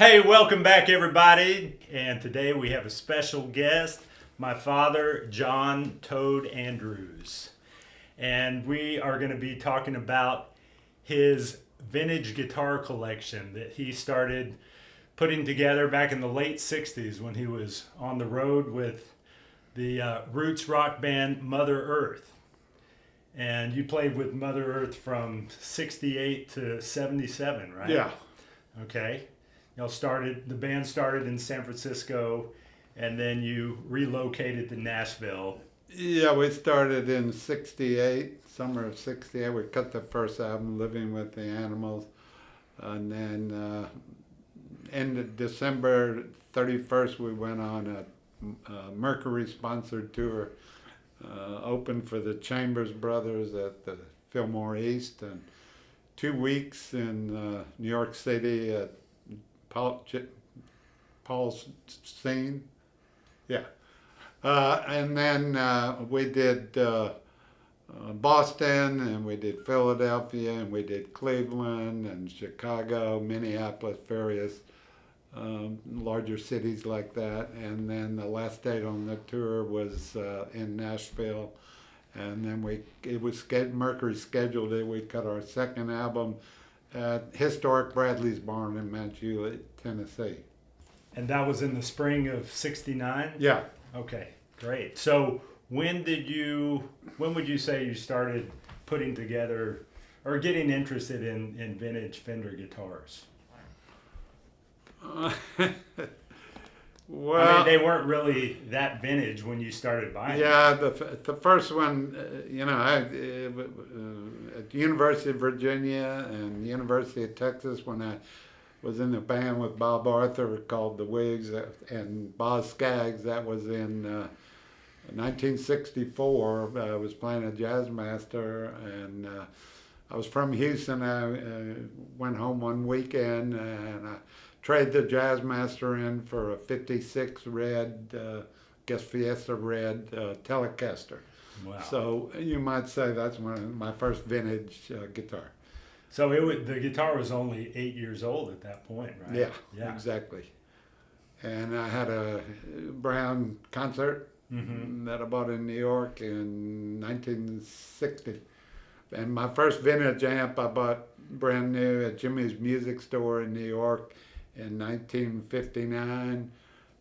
Hey, welcome back, everybody. And today we have a special guest, my father, John Toad Andrews. And we are going to be talking about his vintage guitar collection that he started putting together back in the late 60s when he was on the road with the roots rock band Mother Earth. And you played with Mother Earth from 68 to 77, right? Yeah. Okay. The band started in San Francisco, and then you relocated to Nashville. Yeah, we started in 68, summer of 68. We cut the first album, Living with the Animals. And then ended December 31st, we went on a Mercury-sponsored tour, opened for the Chambers Brothers at the Fillmore East, and 2 weeks in New York City at Paul's Scene. Yeah. And then we did Boston, and we did Philadelphia, and we did Cleveland and Chicago, Minneapolis, various larger cities like that. And then the last date on the tour was in Nashville. And then Mercury scheduled it. We cut our second album at historic Bradley's Barn in Mantua, Tennessee. And that was in the spring of 69? Yeah. Okay, great. So when would you say you started putting together or getting interested in vintage Fender guitars? Well, I mean, they weren't really that vintage when you started buying yeah, them. the first one, at the University of Virginia and University of Texas, when I was in a band with Bob Arthur called the Wigs and Boz Scaggs, that was in 1964. I was playing a jazz master, and I was from Houston. I went home one weekend, and I traded the jazz master in for a 56 red, Fiesta red Telecaster. Wow. So you might say that's my first vintage guitar. So the guitar was only 8 years old at that point, right? Yeah, exactly. And I had a Brown concert that I bought in New York in 1960. And my first vintage amp I bought brand new at Jimmy's Music Store in New York in 1959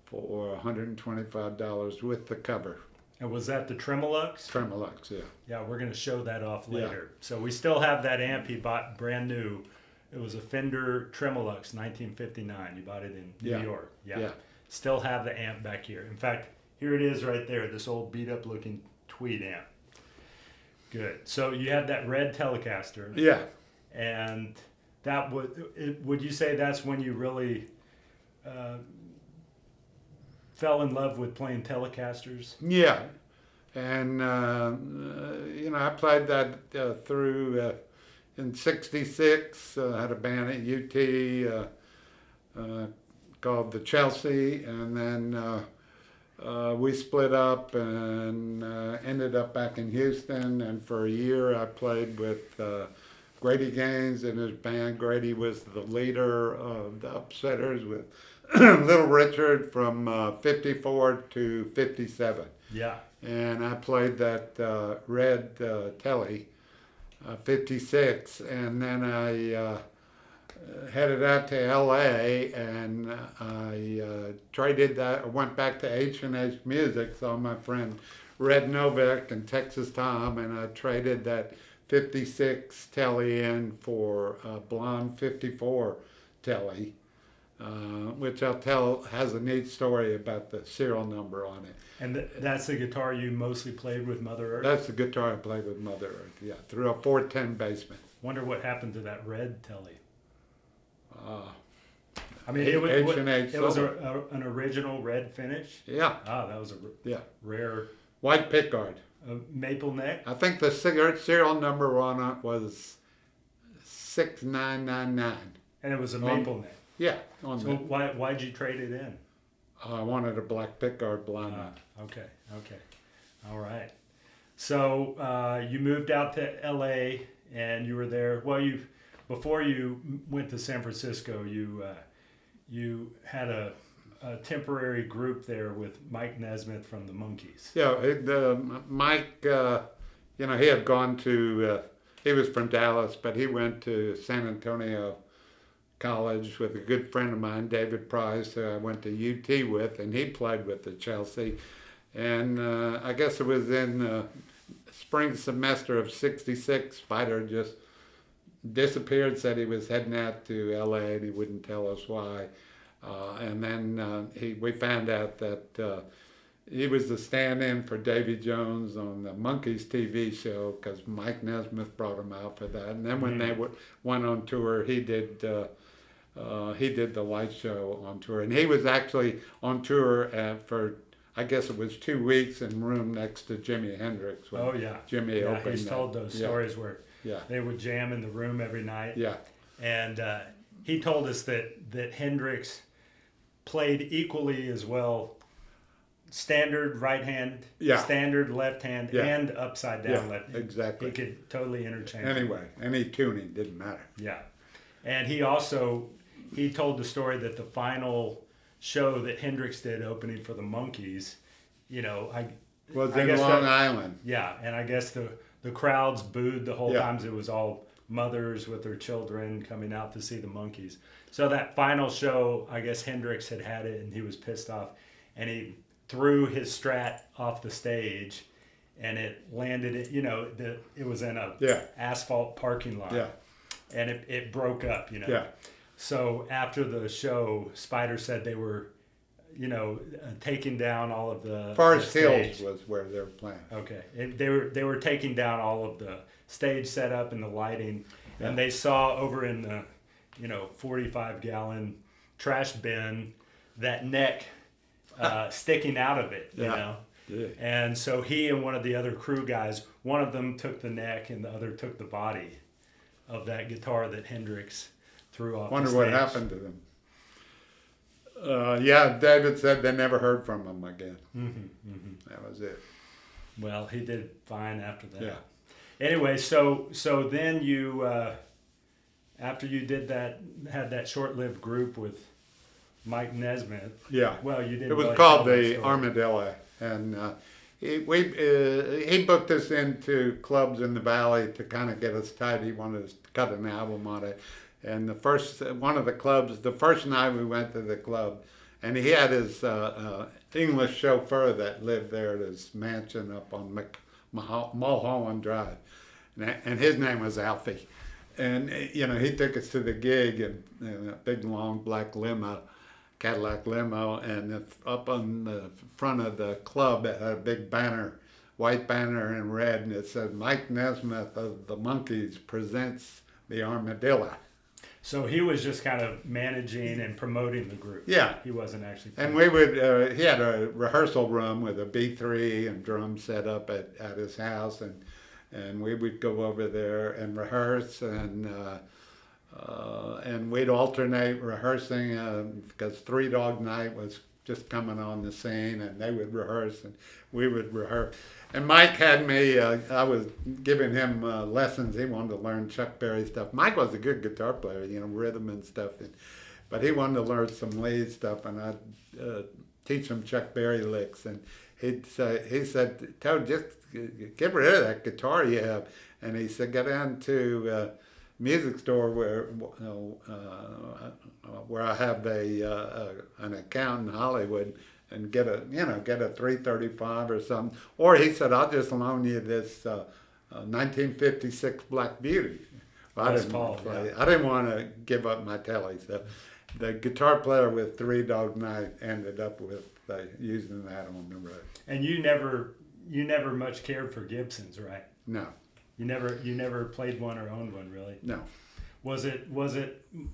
for $125 with the cover. And was that the Tremolux? Tremolux, yeah. Yeah, we're going to show that off later. Yeah. So we still have that amp he bought brand new. It was a Fender Tremolux 1959. You bought it in New York. Yeah. Still have the amp back here. In fact, here it is right there, this old beat up looking tweed amp. Good. So you had that red Telecaster. Yeah. And that would you say that's when you really fell in love with playing Telecasters? Yeah. And, I played that through in 66. I had a band at UT called the Chelsea, and then we split up and ended up back in Houston. And for a year I played with Grady Gaines and his band. Grady was the leader of the Upsetters with Little Richard from 54 to 57. Yeah. And I played that red Telly, 56, and then I headed out to L.A. and I traded that. I went back to H&H Music, saw my friend Red Novick and Texas Tom, and I traded that 56 Telly in for a blonde 54 Telly, which I'll tell has a neat story about the serial number on it. And that's the guitar you mostly played with Mother Earth? That's the guitar I played with Mother Earth, yeah, through a 410 basement. Wonder what happened to that red Telly. I mean, H&H it was an original red finish? Yeah. Ah, that was a rare White pickguard. maple neck? I think the serial number on it was 6999. And it was a maple neck? Yeah. So why'd you trade it in? I wanted a black pickguard blonde. Okay. All right. So you moved out to L.A. and you were there. Well, before you went to San Francisco, you you had a temporary group there with Mike Nesmith from the Monkees. Yeah, Mike, he had gone to, he was from Dallas, but he went to San Antonio College with a good friend of mine, David Price, who I went to UT with, and he played with the Chelsea. And I guess it was in spring semester of '66, Spider just disappeared, said he was heading out to LA and he wouldn't tell us why. And then we found out that he was the stand-in for Davy Jones on the Monkees TV show because Mike Nesmith brought him out for that. And then when they went on tour, he did the light show on tour. And he was actually on tour for, I guess it was 2 weeks in room next to Jimi Hendrix. Oh, yeah. Jimmy opened. He's told those stories where Yeah. they would jam in the room every night. Yeah. And he told us that Hendrix played equally as well standard right hand, standard left hand, and upside down left hand. Exactly. He could totally interchange. Anyway, any tuning didn't matter. Yeah. And he told the story that the final show that Hendrix did opening for the Monkees, Was in Long Island. Yeah, and I guess the crowds booed the whole Yeah. time. It was all mothers with their children coming out to see the Monkees. So that final show, I guess Hendrix had it and he was pissed off, and he threw his Strat off the stage, and it landed. It was in a asphalt parking lot, and it broke up. Yeah. So after the show, Spider said they were, taking down all of the Forest the Hills stage. was where they were playing. Okay, they were taking down all of the stage setup and the lighting, and they saw over in the 45-gallon trash bin that neck sticking out of it. Yeah. And so he and one of the other crew guys, one of them took the neck and the other took the body of that guitar that Hendrix threw off. Wonder the what stage. happened to them. David said they never heard from him again. That was it. Well, he did fine after that. Yeah. Anyway, so then you, after you did that, had that short-lived group with Mike Nesmith. Yeah. Well, you didn't. It was really called tell that the story. Armadillo, and he booked us into clubs in the valley to kind of get us tight. He wanted us to cut an album on it. And the first night we went to the club, and he had his English chauffeur that lived there at his mansion up on Mulholland Drive, and his name was Alfie. And he took us to the gig in a big long black limo, Cadillac limo, and up on the front of the club it had a big banner, white banner in red, and it said Mike Nesmith of the Monkees presents the Armadillo. So he was just kind of managing and promoting the group. Yeah. He wasn't actually. And we would, he had a rehearsal room with a B3 and drums set up at his house, and we would go over there and rehearse, and we'd alternate rehearsing because Three Dog Night was just coming on the scene, and they would rehearse and we would rehearse. And Mike had me, I was giving him lessons. He wanted to learn Chuck Berry stuff. Mike was a good guitar player, rhythm and stuff. But he wanted to learn some lead stuff, and I'd teach him Chuck Berry licks. And he said, Toad, just get rid of that guitar you have. And he said, go down to music store where I have an account in Hollywood, and get a 335 or something. Or he said, I'll just loan you this 1956 Black Beauty. Well, I didn't want to give up my telly, so the guitar player with Three Dog Night ended up with using that on the road. And you never much cared for Gibsons, right? No. You never played one or owned one, really? No. Was it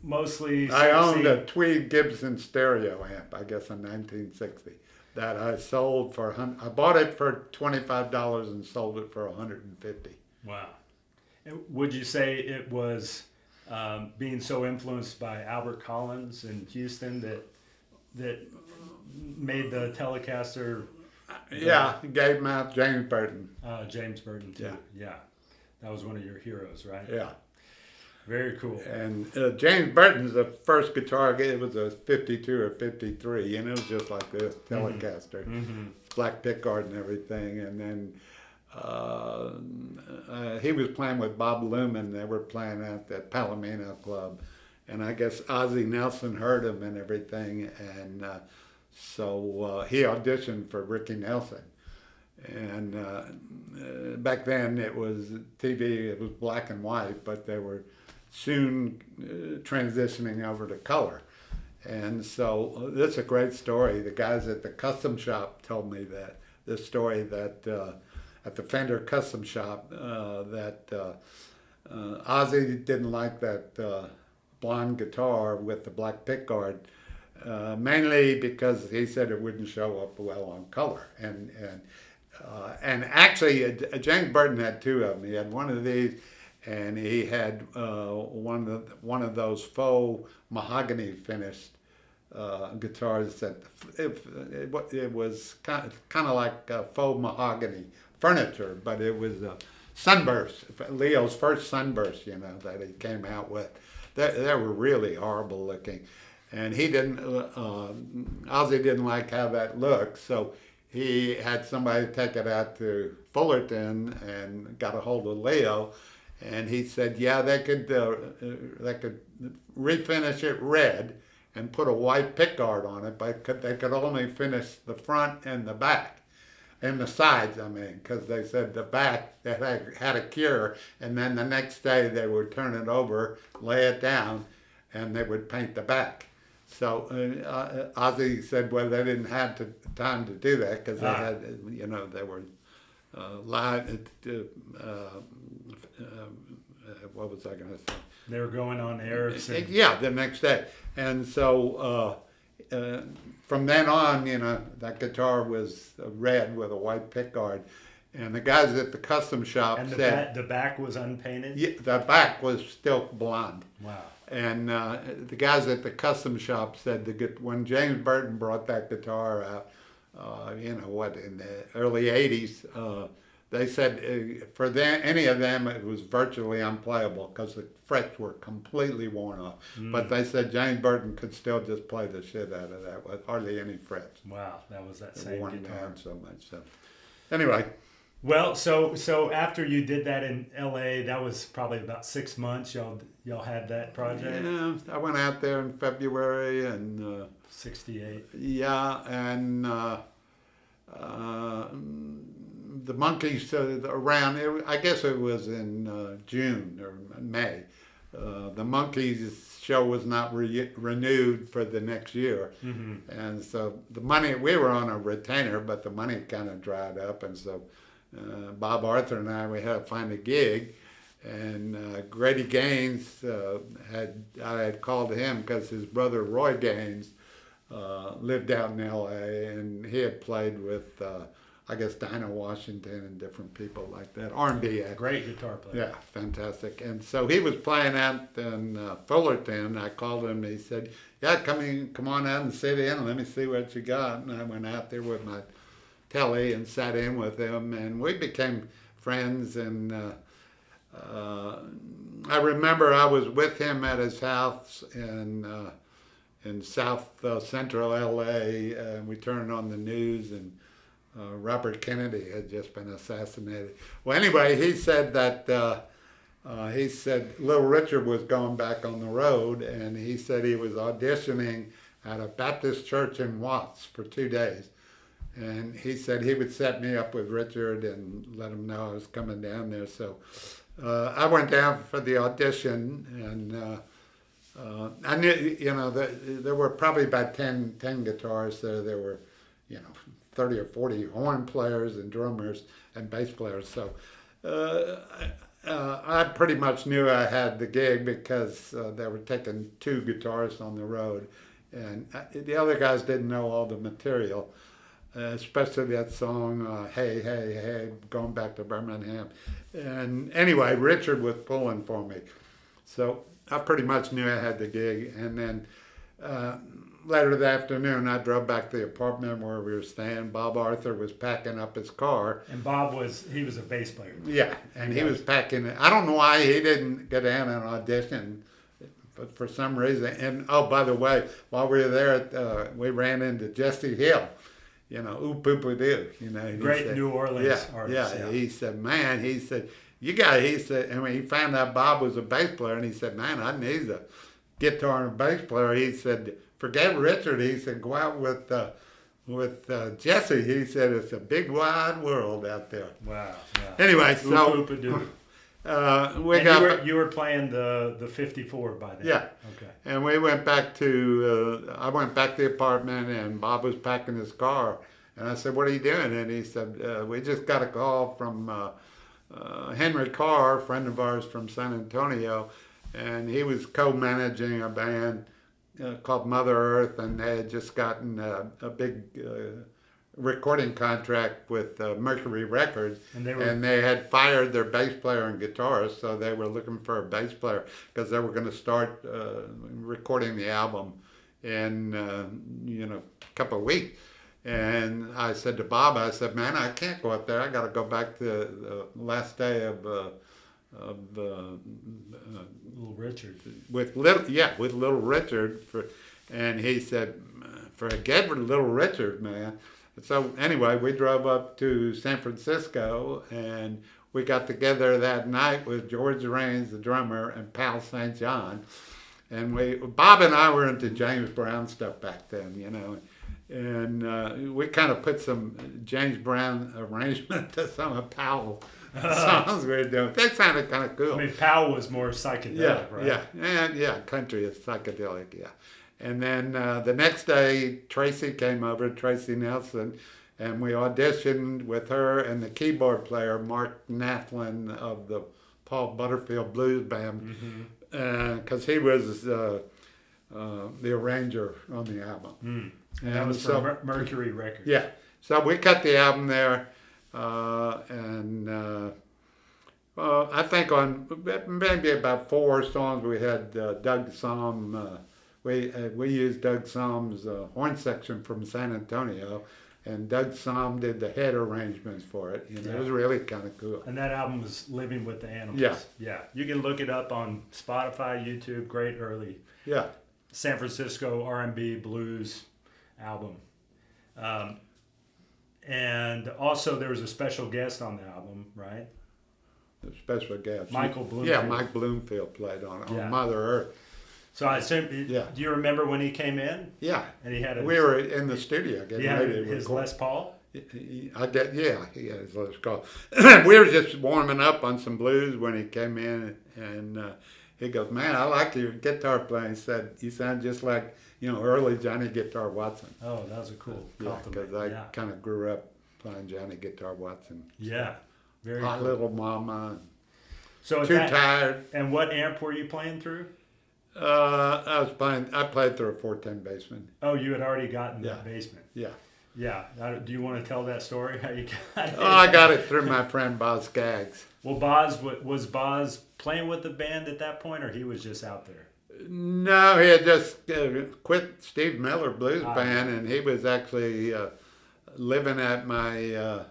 mostly? I owned a Tweed Gibson stereo amp, I guess, in 1960, that I sold for I bought it for $25 and sold it for $150. Wow. And would you say it was being so influenced by Albert Collins in Houston that made the Telecaster? Yeah, gave him out James Burton. James Burton too. Yeah. That was one of your heroes, right? Yeah. Very cool. And James Burton's the first guitar, it was a 52 or 53, and it was just like the Telecaster, black pickguard and everything. And then he was playing with Bob Lumen. They were playing at the Palomino Club. And I guess Ozzie Nelson heard him and everything. And so he auditioned for Ricky Nelson. And back then it was TV, it was black and white, but they were soon transitioning over to color. And so this is a great story. The guys at the custom shop told me that, this story that at the Fender custom shop, that Ozzie didn't like that blonde guitar with the black pickguard, mainly because he said it wouldn't show up well on color. And actually, James Burton had two of them. He had one of these, and he had one of those faux mahogany finished guitars that it was kind of like faux mahogany furniture, but it was a Sunburst, Leo's first Sunburst, that he came out with. They were really horrible looking, and he didn't. Ozzie didn't like how that looked, so he had somebody take it out to Fullerton and got a hold of Leo, and he said, yeah, they could refinish it red and put a white pickguard on it, but they could only finish the front and the back, and the sides, because they said the back that had a cure, and then the next day they would turn it over, lay it down, and they would paint the back. So Ozzie said, well, they didn't have time to do that because they had, they were live. What was I going to say? They were going on air. Yeah, the next day. And so from then on, that guitar was red with a white pickguard. And the guys at the custom shop said... the back was unpainted? Yeah, the back was still blonde. Wow. And the guys at the custom shop said when James Burton brought that guitar out, in the early 80s, they said for any of them it was virtually unplayable because the frets were completely worn off. But they said James Burton could still just play the shit out of that with hardly any frets. Wow, that was that same worn guitar. down so much. So anyway. Well, so after you did that in L.A., that was probably about 6 months. Y'all had that project. Yeah, I went out there in February and 68. Yeah, and the Monkees around. I guess it was in June or May. The Monkees show was not renewed for the next year, and so the money, we were on a retainer, but the money kind of dried up, and so. Bob Arthur and we had to find a gig, and Grady Gaines I had called him because his brother Roy Gaines lived out in L.A. and he had played with I guess Dinah Washington and different people like that, R&B act. Great guitar player. Yeah, fantastic. And so he was playing out in Fullerton. I called him and he said, yeah, come on out and sit in and let me see what you got. And I went out there with my telly and sat in with him, and we became friends. And I remember I was with him at his house in South Central LA, and we turned on the news, and Robert Kennedy had just been assassinated. Well, anyway, he said that Little Richard was going back on the road, and he said he was auditioning at a Baptist church in Watts for 2 days. And he said he would set me up with Richard and let him know I was coming down there. So I went down for the audition, and I knew, there were probably about 10 guitarists there. There were, 30 or 40 horn players and drummers and bass players. So I pretty much knew I had the gig because they were taking 2 guitarists on the road. And the other guys didn't know all the material. Especially that song, Hey, Hey, Hey, going back to Birmingham. And anyway, Richard was pulling for me. So I pretty much knew I had the gig. And then later that afternoon, I drove back to the apartment where we were staying. Bob Arthur was packing up his car. And he was a bass player. Yeah, and he was packing it. I don't know why he didn't go down and audition, but for some reason. And oh, by the way, while we were there, we ran into Jesse Hill. You know, ooh, poo, poo, doo. You know, Great New Orleans artist. Yeah. He said, man, he said, he said, I mean, he found out Bob was a bass player, and he said, man, I need a guitar and a bass player. He said, forget Richard. He said, go out with Jesse. He said, it's a big wide world out there. Wow. Yeah. Anyway, so Oop, oop, doo. You were playing the 54 by then. Yeah. Okay. And we went back to I went back to the apartment, and Bob was packing his car, and I said, "What are you doing?" And he said, "We just got a call from Henry Carr, a friend of ours from San Antonio, and he was co-managing a band called Mother Earth, and they had just gotten a big recording contract with Mercury Records, and they had fired their bass player and guitarist, so they were looking for a bass player because they were going to start recording the album in a couple of weeks." And I said to Bob, I said, "Man, I can't go up there. I got to go back to the last day of Little Richard. with Little Richard." And he said, "Forget Little Richard, man." So anyway, we drove up to San Francisco, and we got together that night with George Raines, the drummer, and Pal St. John. And Bob and I were into James Brown stuff back then, you know. And we kind of put some James Brown arrangement to some of Powell's songs we were doing. They sounded kind of cool. I mean, Powell was more psychedelic, right? Yeah, country is psychedelic, yeah. And then the next day, Tracy came over, Tracy Nelson, and we auditioned with her and the keyboard player, Mark Nathlin of the Paul Butterfield Blues Band, because he was the arranger on the album. Mm. And that was from Mercury Records. Yeah. So we cut the album there, I think on maybe about 4 songs we had Doug Somm. We used Doug Somm's horn section from San Antonio, and Doug Somm did the head arrangements for it. You know, It was really kind of cool. And that album was Living with the Animals. Yeah. You can look it up on Spotify, YouTube. Great early San Francisco R&B blues album. And also there was a special guest on the album, right? A special guest. Michael Bloomfield. Yeah, Mike Bloomfield played on it, on Mother Earth. So I assume, do you remember when he came in? Yeah. And he had we were in the studio getting ready to his record. Les Paul? He had his Les Paul. We were just warming up on some blues when he came in, and he goes, "Man, I like your guitar playing." He said, "You sound just like, early Johnny Guitar Watson." Oh, that was a cool compliment. Because I kind of grew up playing Johnny Guitar Watson. Yeah, very Hot cool. Little Mama. So Too Tired. And what amp were you playing through? I played through a 410 Bassman. Oh, you had already gotten that basement. Yeah. Yeah. Do you want to tell that story? How you got it? Oh, I got it through my friend Boz Skaggs. Well, was Boz playing with the band at that point, or he was just out there? No, he had just quit Steve Miller Blues Band, and he was actually living at my.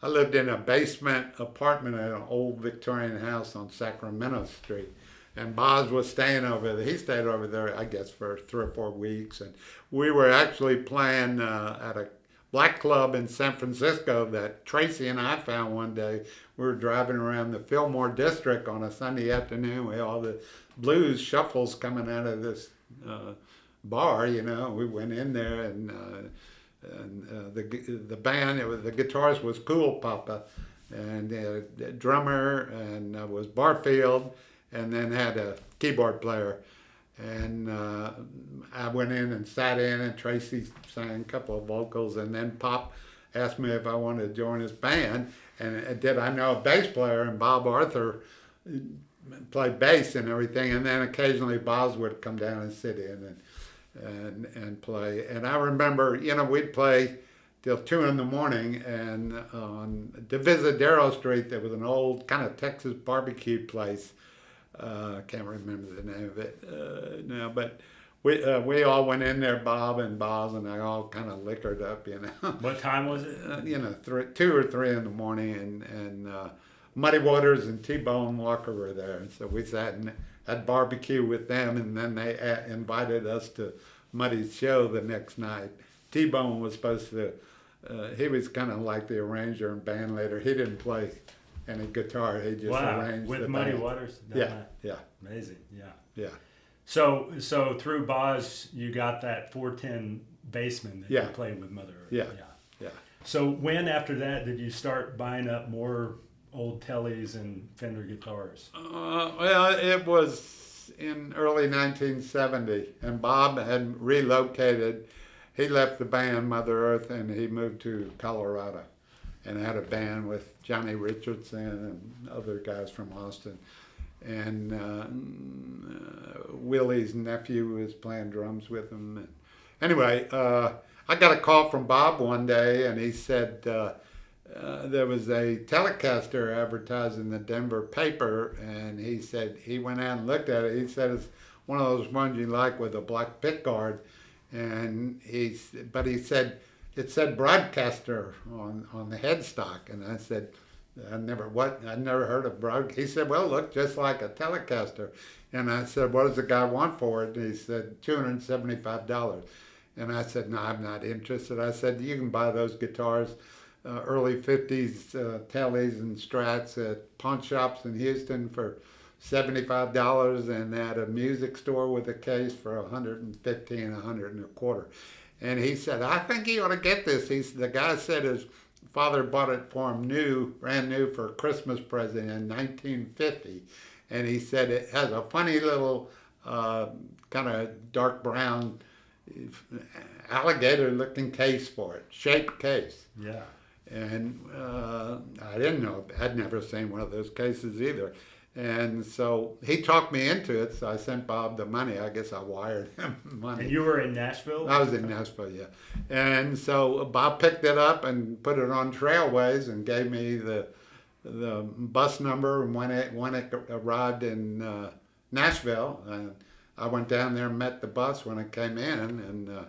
I lived in a basement apartment at an old Victorian house on Sacramento Street. And Boz was staying over there. He stayed over there, I guess, for 3 or 4 weeks. And we were actually playing at a black club in San Francisco that Tracy and I found one day. We were driving around the Fillmore district on a Sunday afternoon with all the blues shuffles coming out of this bar. We went in there, and the band, the guitarist was Cool Papa, and the drummer and was Barfield. And then had a keyboard player. And I went in and sat in, and Tracy sang a couple of vocals, and then Pop asked me if I wanted to join his band, and did I know a bass player, and Bob Arthur played bass and everything, and then occasionally Boz would come down and sit in and play. And I remember, we'd play till 2 in the morning, and on Divisadero Street there was an old kind of Texas barbecue place. I can't remember the name of it now, but we all went in there, Bob and Boz and I, all kind of liquored up, you know. What time was it? 2 or 3 in the morning, and Muddy Waters and T-Bone Walker were there, and so we sat and had barbecue with them, and then they invited us to Muddy's show the next night. T-Bone was supposed to, he was kind of like the arranger and band leader. He didn't play any guitar. He just arranged with the Muddy band. Waters. Yeah. Amazing. Yeah. Yeah. So through Boz, you got that 410 Bassman that you played with Mother Earth. Yeah. So when after that did you start buying up more old Tellys and Fender guitars? Well, it was in early 1970, and Bob had relocated. He left the band Mother Earth and he moved to Colorado and had a band with Johnny Richardson and other guys from Austin. And Willie's nephew was playing drums with him. And anyway, I got a call from Bob one day, and he said there was a Telecaster advertised in the Denver paper, and he said he went out and looked at it. He said it's one of those ones you like with a black pickguard, and he said it said broadcaster on the headstock, and I said, I never heard of broad. He said, well, look just like a Telecaster. And I said, what does the guy want for it? And he said, $275. And I said, no, I'm not interested. I said, you can buy those guitars, early 50s Tellys and Strats at pawn shops in Houston for $75, and at a music store with a case for $150, $100 and a quarter. And he said, I think he ought to get this. The guy said his father bought it for him brand new for a Christmas present in 1950. And he said it has a funny little kind of dark brown alligator looking case for it, shaped case. Yeah. And I didn't know, I'd never seen one of those cases either. And so he talked me into it, so I sent Bob the money. I guess I wired him money. And you were in Nashville? I was in Nashville, yeah. And so Bob picked it up and put it on Trailways and gave me the bus number and when it arrived in Nashville. And I went down there and met the bus when it came in, and the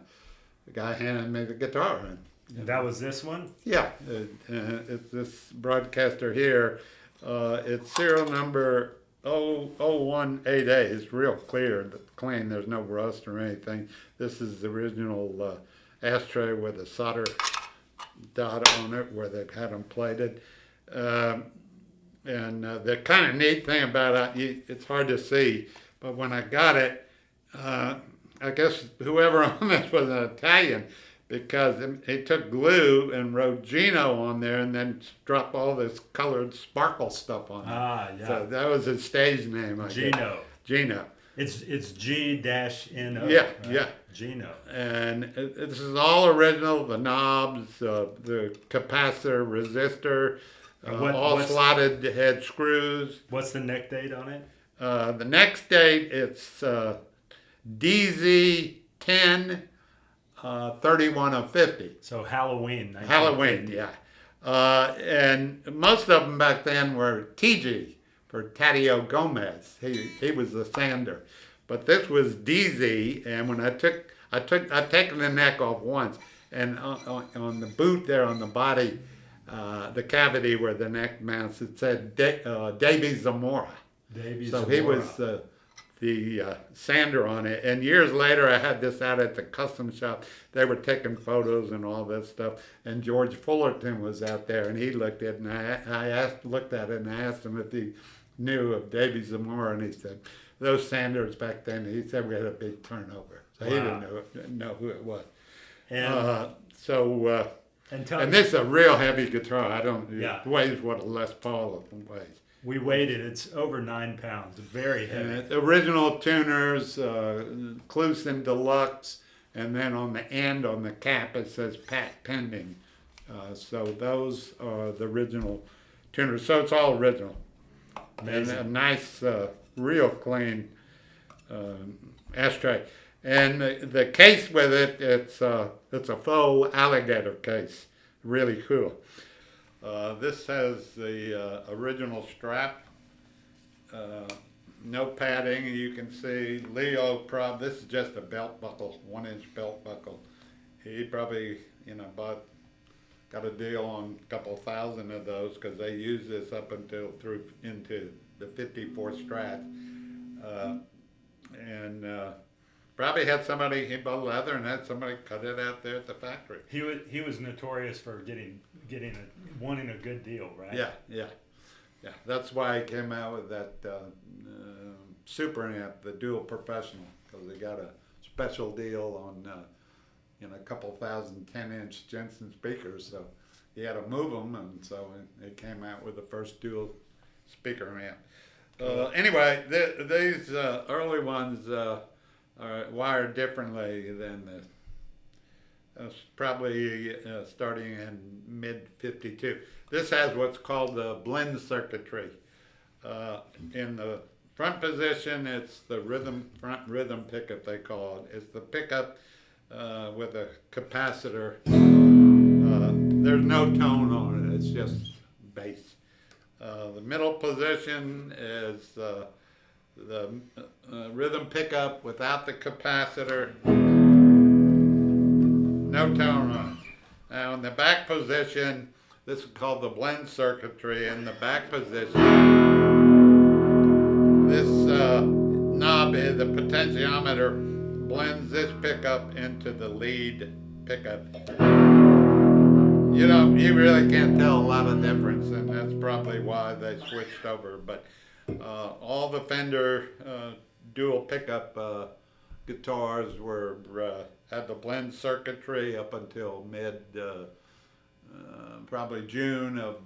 guy handed me the guitar. And that was this one? Yeah, it's this broadcaster here. It's serial number 0188. It's real clean. There's no rust or anything. This is the original ashtray with a solder dot on it where they had them plated. And the kind of neat thing about it, it's hard to see, but when I got it, I guess whoever on this was an Italian, because he took glue and wrote Gino on there and then dropped all this colored sparkle stuff on it. Ah, yeah. So that was his stage name, I Gino. guess. Gino. It's G-N-O. Yeah, right? yeah. Gino. And this is all original, the knobs, the capacitor, resistor, all slotted head screws. What's the neck date on it? The next date, it's DZ10 31 of 50. So Halloween. Halloween, yeah. And most of them back then were TG for Tadeo Gomez. He was the sander. But this was DZ, and when I've taken the neck off once, and on the boot there on the body, the cavity where the neck mounts, it said Davy Zamora. So he was the sander on it. And years later, I had this out at the custom shop. They were taking photos and all that stuff. And George Fullerton was out there, and he looked at it, and I looked at it, and I asked him if he knew of Davy Zamora, and he said, those sanders back then, he said we had a big turnover. So he didn't know who it was. And, and this is a real heavy guitar. Yeah. It weighs what a Les Paul weighs. We weighed it. It's over 9 pounds. Very heavy. And original tuners, Clusen Deluxe, and then on the end, on the cap, it says Pat Pending. So those are the original tuners. So it's all original. Amazing. And a nice, real clean ashtray. And the case with it, it's a faux alligator case. Really cool. This has the original strap. no padding. You can see Leo this is just a belt buckle, 1-inch belt buckle. He probably, got a deal on a couple thousand of those because they use this up until through into the 54 Strat. Probably had somebody, he bought leather and had somebody cut it out there at the factory. He was notorious for wanting a good deal, right? Yeah. That's why he came out with that super amp, the Dual Professional, because they got a special deal on a couple thousand 10-inch Jensen speakers. So he had to move them, and so it came out with the first dual speaker amp. Anyway, these early ones are wired differently than probably starting in mid-52. This has what's called the blend circuitry. In the front position, it's the front rhythm pickup, they call it. It's the pickup with a capacitor. There's no tone on it, it's just bass. The middle position is the rhythm pickup without the capacitor. No tone on it. Now in the back position, this is called the blend circuitry. In the back position, this knob is the potentiometer, blends this pickup into the lead pickup. You really can't tell a lot of difference, and that's probably why they switched over. But all the Fender dual pickup guitars had the blend circuitry up until probably June of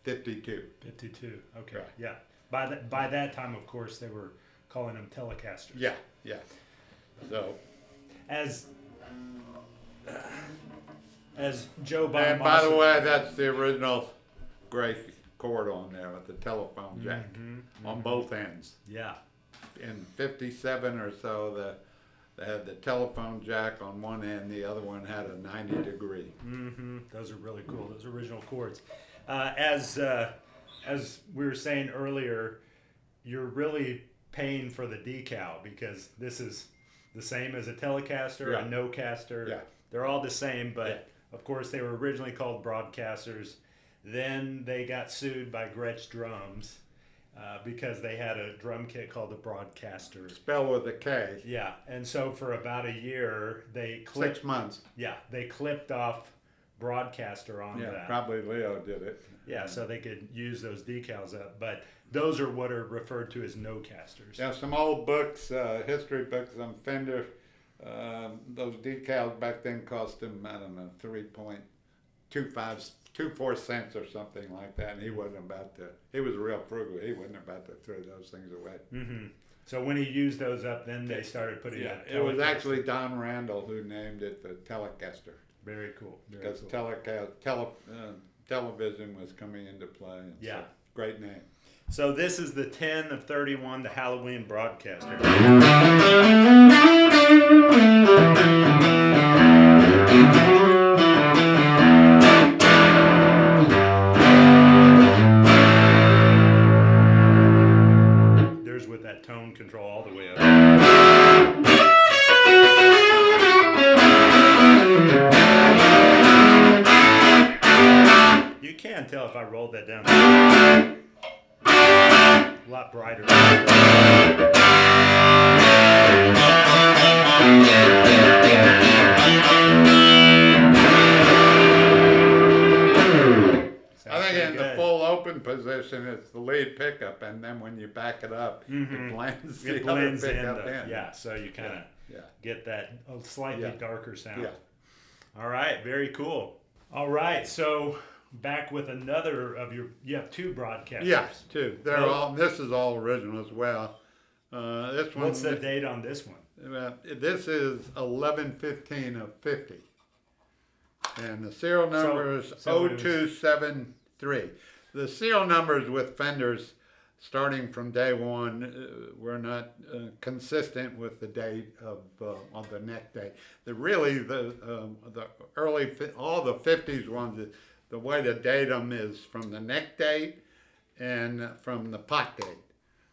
52. 52. Okay. Right. Yeah. By that time, of course, they were calling them Telecasters. Yeah. So as Joe Bob. And by the way, that's the original gray cord on there with the telephone jack on both ends. Yeah. In 57 or so, they had the telephone jack on one end, the other one had a 90-degree. Those are really cool. Those original cords. As we were saying earlier, you're really paying for the decal because this is the same as a Telecaster, a no-caster. Yeah. They're all the same, but of course they were originally called broadcasters. Then they got sued by Gretsch Drums because they had a drum kit called the Broadcaster. Spelled with a K. Yeah, and so for about a year they clipped. 6 months. Yeah, they clipped off Broadcaster on that. Yeah, probably Leo did it. Yeah, so they could use those decals up, but those are what are referred to as no-casters. Yeah, some old books, history books on Fender. Those decals back then cost him, I don't know, 3.24 cents or something like that, and he wasn't about to. He was real frugal. He wasn't about to throw those things away. So when he used those up, then they stared putting it. It was actually Don Randall who named it the Telecaster. Very cool. Because television was coming into play. And yeah. So, great name. So this is the 10 of 31, the Halloween Broadcaster. There's with that tone control all the way up. You can tell if I rolled that down. A lot brighter. I think in the full open position, it's the lead pickup, and then when you back it up, it blends the other pickup in. Yeah, so you kind of get that slightly darker sound. Yeah. All right, very cool. All right, so back with another of you have two broadcasters. Yes, two. They're all. This is all original as well. This one. What's the date on this one? This is 11/15 of 50, and the serial number is 0273. The serial numbers with Fenders, starting from day one, were not consistent with the date of the neck date. The early all the 50s ones. The way to date them is from the neck date and from the pot date.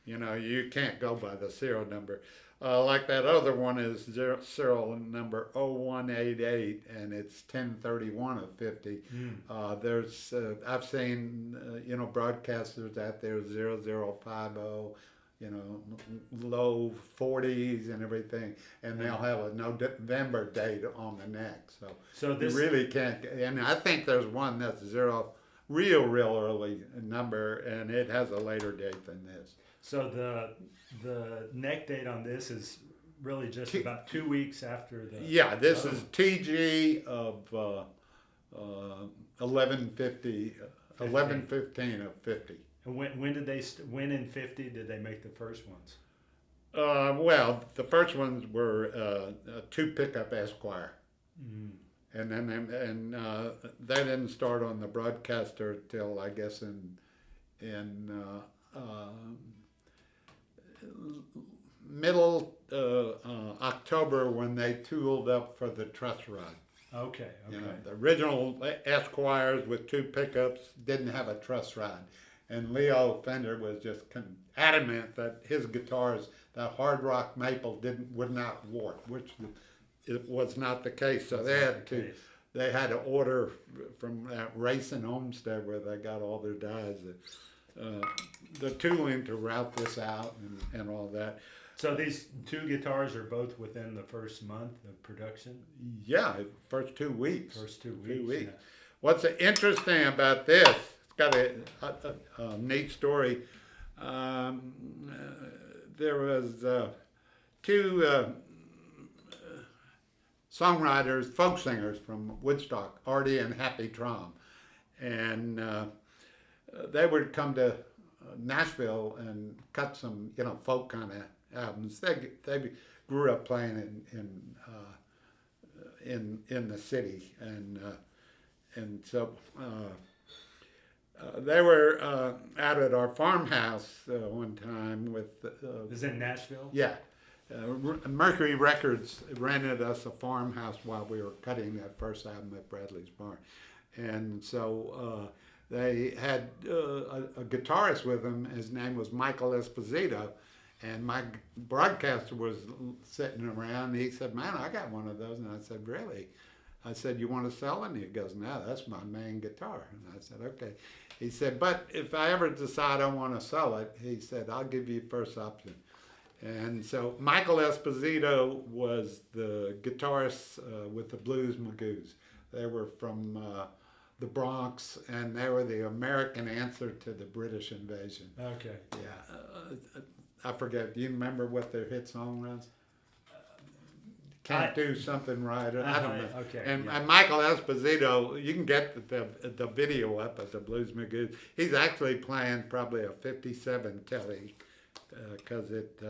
You can't go by the serial number. Like that other one is serial number 0188, and it's 1031 of 50. There's I've seen broadcasters out there 0050, low 40s and everything, and they'll have a November date on the neck. So this you really can't. And I think there's one that's real early number, and it has a later date than this. So the neck date on this is really just about 2 weeks after the. Yeah, this is TG of 1150, 1115 of 50. And when did they? When in 50 did they make the first ones? Well, the first ones were a 2 pickup Esquire, and then they didn't start on the broadcaster till I guess in middle October when they tooled up for the truss rod. Okay. The original Esquires with 2 pickups didn't have a truss rod, and Leo Fender was just adamant that his guitars, that hard rock maple, would not warp, which it was not the case. So they had to order from that Racing Homestead where they got all their dies, the tooling to route this out and all that. So these 2 guitars are both within the first month of production? Yeah, first 2 weeks. First 2 weeks. Yeah. What's interesting about this, it's got a neat story. There was 2 songwriters, folk singers from Woodstock, Artie and Happy Trom. And they would come to Nashville and cut some, folk kind of albums. They grew up playing in the city, and so they were out at our farmhouse one time with. Is it in Nashville? Yeah. Mercury Records rented us a farmhouse while we were cutting that first album at Bradley's Barn, and so they had a guitarist with them. His name was Michael Esposito, and my broadcaster was sitting around. And he said, "Man, I got one of those." And I said, "Really?" I said, "You want to sell it?" And he goes, "No, that's my main guitar." And I said, "Okay." He said, "But if I ever decide I want to sell it," he said, "I'll give you first option." And so Michael Esposito was the guitarist with the Blues Magoos. They were from the Bronx, and they were the American answer to the British invasion. Okay. Yeah. I forget. Do you remember what their hit song was? Can't do something right. I don't know. Okay. And Michael Esposito, you can get the video up at the Blues Magoos. He's actually playing probably a 57 Telly, because it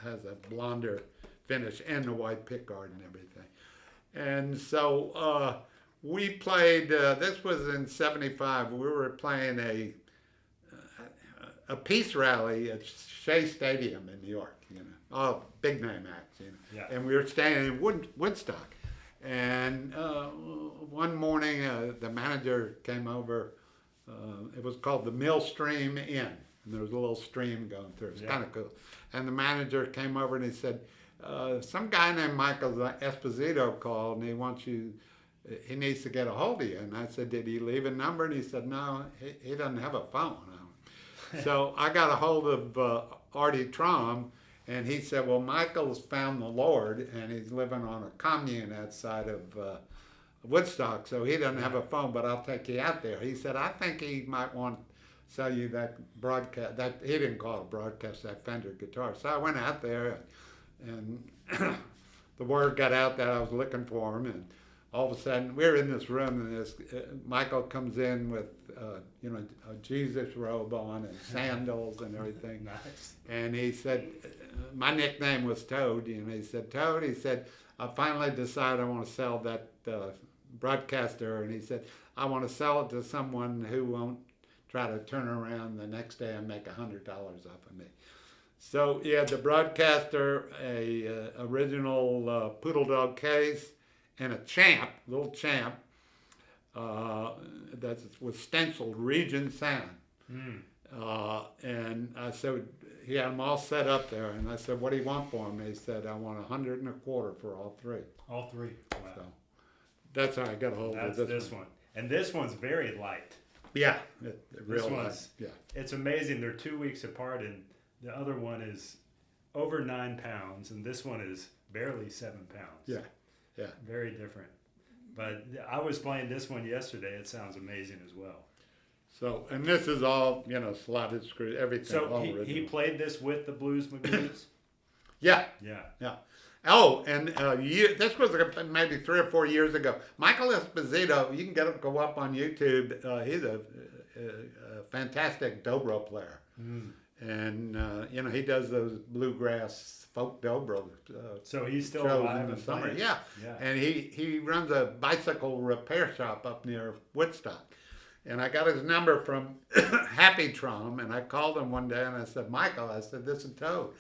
has a blonder finish and the white pickguard and everything. And so we played, this was in 75, we were playing a peace rally at Shea Stadium in New York, all big name acts, Yeah. And we were staying in Woodstock. And one morning the manager came over, it was called the Millstream Inn. And there was a little stream going through. It's kind of cool. And the manager came over and he said, some guy named Michael Esposito called and he needs to get a hold of you. And I said, did he leave a number? And he said, no, he doesn't have a phone. So I got a hold of Artie Trom, and he said, well, Michael's found the Lord, and he's living on a commune outside of Woodstock, so he doesn't have a phone, but I'll take you out there. He said, I think he might want sell you that broadcast, that he didn't call it broadcast, that Fender guitar. So I went out there and the word got out that I was looking for him, and all of a sudden we're in this room and this Michael comes in with a Jesus robe on and sandals and everything. Nice. And he said, my nickname was Toad, and he said, Toad, he said, I finally decided I want to sell that broadcaster, and he said, I want to sell it to someone who won't try to turn around the next day and make $100 off of me. So he had the broadcaster, a original Poodle Dog case, and a Champ, little Champ, that was stenciled Region Sound. And so he had them all set up there, and I said, "What do you want for them?" He said, "I want 125 for all three." All three. Wow. So that's how I got a hold That's of this one. And this one's very light. Yeah, real This light. one's, Yeah, it's amazing. They're 2 weeks apart, and the other one is over 9 pounds, and this one is barely 7 pounds. yeah, yeah. Very different. But I was playing this one yesterday. It sounds amazing as well. So, and this is all, slotted screw, everything. So all he original. played this with the Blues Magoos? Yeah, Yeah. yeah. Oh, and this was maybe 3 or 4 years ago. Michael Esposito, you can go up on YouTube. He's a fantastic dobro player. Mm. And, he does those bluegrass folk dobro So he's still shows alive in the and summer. playing? Yeah. Yeah. And he runs a bicycle repair shop up near Woodstock. And I got his number from Happy Trom, and I called him one day and I said, "Michael," I said, "this is Toad."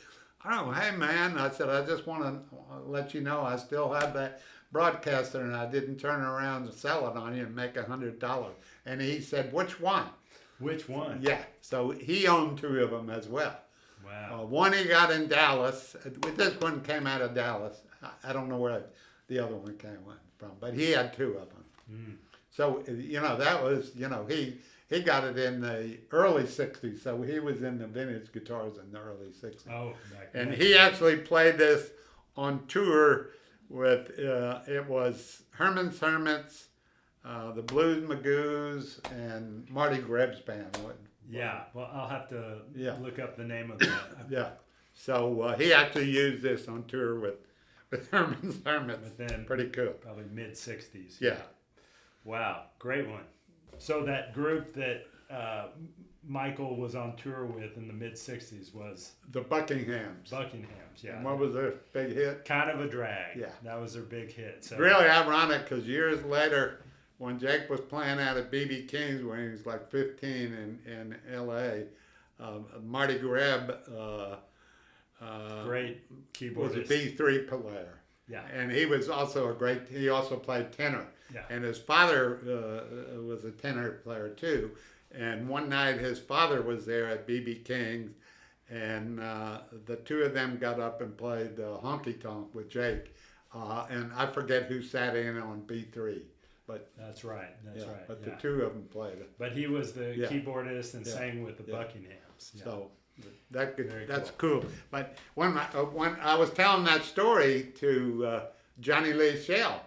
"Oh, hey man," I said, "I just want to let you know I still have that broadcaster and I didn't turn around and sell it on you and make $100. And he said, "Which one?" Which one? Yeah, so he owned 2 of them as well. Wow. One he got in Dallas. This one came out of Dallas. I don't know where the other one came from, but he had 2 of them. Mm. So, that was, he got it in the early 60s, so he was in the vintage guitars in the early 60s. Oh, back And then. he actually played this on tour with, it was Herman's Hermits, the Blues Magoos, and Marty Greb's band. Yeah, well, I'll have to Yeah. look up the name of that. Yeah. So he actually used this on tour with Herman's Hermits. But then Pretty cool. probably mid-60s. Yeah. Wow, great one. So that group that Michael was on tour with in the mid-60s was The Buckinghams. Buckingham's, yeah. And what was their big hit? Kind of a drag. Yeah. That was their big hit. So Really ironic because years later, when Jake was playing out at B.B. King's when he was like 15 in L.A., Marty Greb great was keyboardist. a B3 player. Yeah. And he was also he also played tenor. Yeah. And his father was a tenor player too. And one night his father was there at B.B. King's, and the 2 of them got up and played Honky Tonk with Jake. And I forget who sat in on B3. But That's right. That's right. But yeah. the 2 of them played it. But he was the Yeah. keyboardist and Yeah. sang with the Yeah. Buckinghams. Yeah. So Very that's cool. But when I was telling that story to Johnny Lee Shell,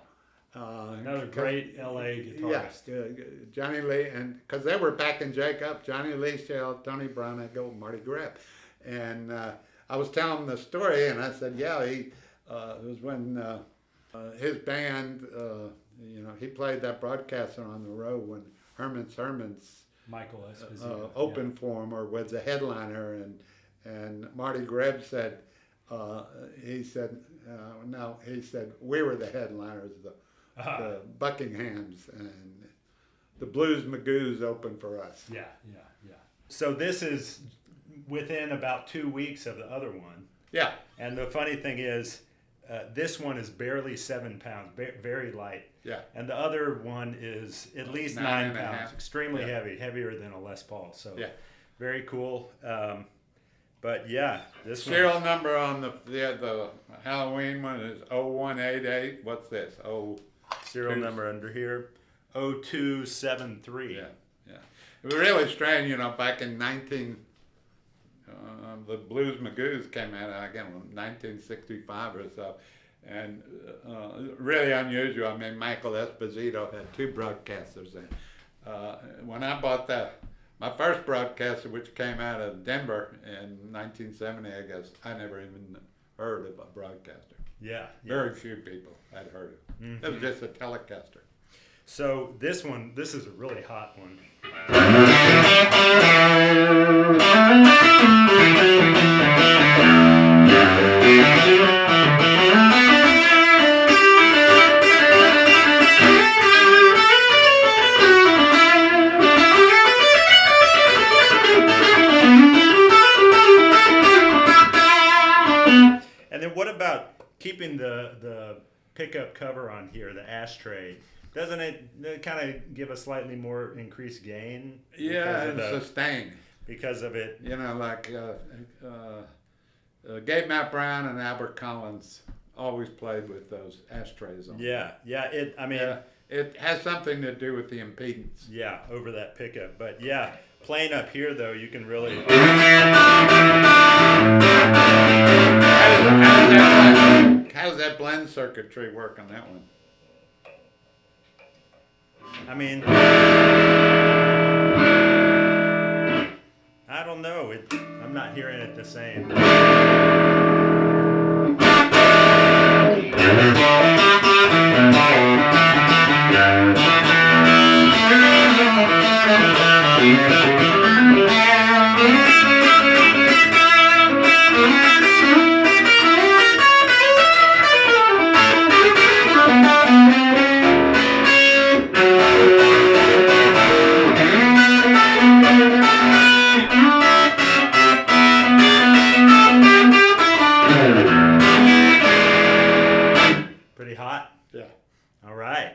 Another great LA guitarist. yeah, Johnny Lee, and because they were backing Jake up, Johnny Lee Shell, Tony Brown, and Gold, Marty Greb, and I was telling him the story, and I said, yeah, it was when his band, he played that broadcaster on the road when Herman's Michael Esposito. opened for him or was a headliner, and Marty Greb said, he said we were the headliners, the Buckinghams, and the Blues Magoos opened for us. Yeah. So this is within about 2 weeks of the other one. Yeah, And the funny thing is, this one is barely 7 pounds, very light. yeah, And the other one is at least 9 9 and a pounds, half. extremely Yeah. heavy, heavier than a Les Paul. So yeah. very cool. But yeah, this Serial one. number on the Halloween one is 0188. What's this? Serial number under here, 0273. Yeah. It was really strange, back in the Blues Magoos came out again in 1965 or so, and really unusual. I mean, Michael Esposito had 2 broadcasters in. When I bought my first broadcaster, which came out of Denver in 1970, I guess, I never even heard of a broadcaster. Yeah. Very few people had heard of it. Mm-hmm. It was just a Telecaster. So this is a really hot one. And then what about keeping the pickup cover on here, the ashtray? Doesn't it kind of give a slightly more increased gain? Yeah, Because and of sustain. because of it. You know, like Gabe Matt Brown and Albert Collins always played with those ashtrays on. Yeah, I mean, it has something to do with the impedance. yeah, over that pickup. But yeah, playing up here though, you can really. How does that blend circuitry work on that one? I mean, I don't know. I'm not hearing it the same. Pretty hot? Yeah. All right.